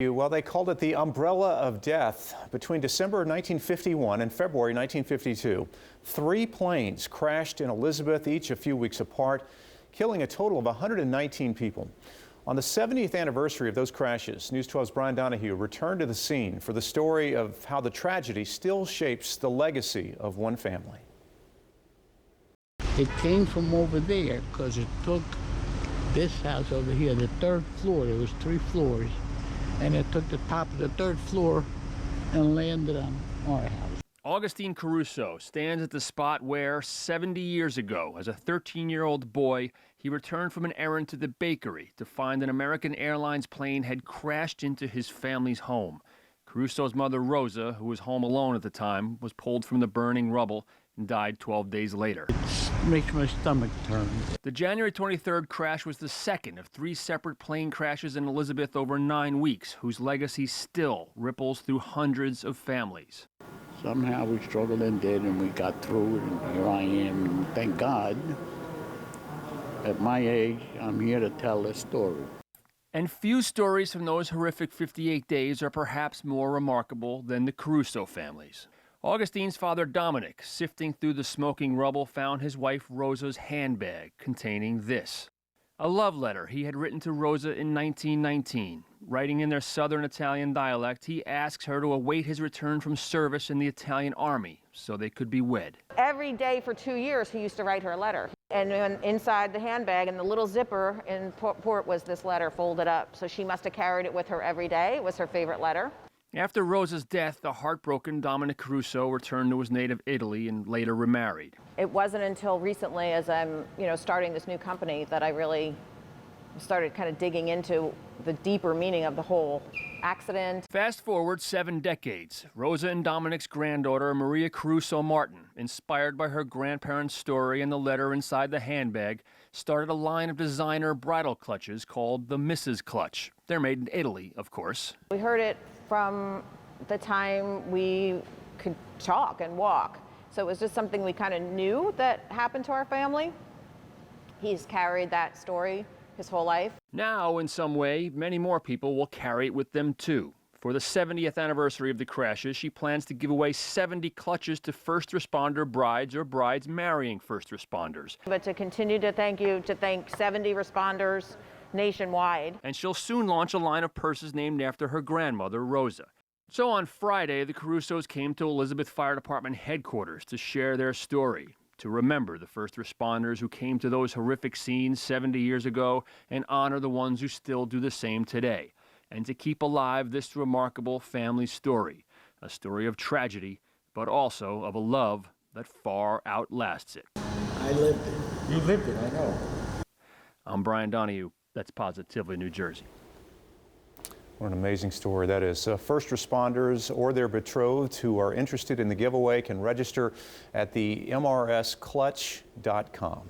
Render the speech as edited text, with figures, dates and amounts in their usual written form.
Well, they called it the umbrella of death. Between December 1951 and February 1952, 3 planes crashed in Elizabeth, each a few weeks apart, killing a total of 119 people. On the 70th anniversary of those crashes, News 12's Brian Donahue returned to the scene for the story of how the tragedy still shapes the legacy of one family. It came from over there because it took this house over here, the 3rd floor. There was 3 floors. And it took the top of the 3rd floor and landed on our house. Augustine Caruso stands at the spot where 70 years ago, as a 13-year-old boy, he returned from an errand to the bakery to find an American Airlines plane had crashed into his family's home. Caruso's mother, Rosa, who was home alone at the time, was pulled from the burning rubble and died 12 days later. It makes my stomach turn. The January 23rd crash was the second of 3 separate plane crashes in Elizabeth over 9 weeks, whose legacy still ripples through hundreds of families. Somehow we struggled and did, and we got through it, and here I am, and thank God. At my age, I'm here to tell this story. And few stories from those horrific 58 days are perhaps more remarkable than the Caruso families. Augustine's father, Dominic, sifting through the smoking rubble, found his wife Rosa's handbag containing this. A love letter he had written to Rosa in 1919. Writing in their southern Italian dialect, he asks her to await his return from service in the Italian army so they could be wed. Every day for 2 years, he used to write her a letter. And inside the handbag, in the little zipper in port was this letter folded up. So she must have carried it with her every day. It was her favorite letter. After Rosa's death, the heartbroken Dominic Caruso returned to his native Italy and later remarried. It wasn't until recently, as I'm starting this new company, that I really started kind of digging into the deeper meaning of the whole accident. Fast forward 7 decades. Rosa and Dominic's granddaughter, Maria Caruso Martin, inspired by her grandparents' story and the letter inside the handbag, started a line of designer bridal clutches called the Mrs. Clutch. They're made in Italy, of course. We heard it from the time we could talk and walk. So it was just something we kind of knew that happened to our family. He's carried that story his whole life. Now, in some way, many more people will carry it with them, too. For the 70th anniversary of the crashes, she plans to give away 70 clutches to first responder brides or brides marrying first responders. But to continue to thank 70 responders nationwide. And she'll soon launch a line of purses named after her grandmother, Rosa. So on Friday, the Carusos came to Elizabeth Fire Department headquarters to share their story, to remember the first responders who came to those horrific scenes 70 years ago and honor the ones who still do the same today, and to keep alive this remarkable family story, a story of tragedy, but also of a love that far outlasts it. I lived it. You lived it, I know. I'm Brian Donahue. That's Positively New Jersey. What an amazing story that is. First responders or their betrothed who are interested in the giveaway can register at the mrsclutch.com.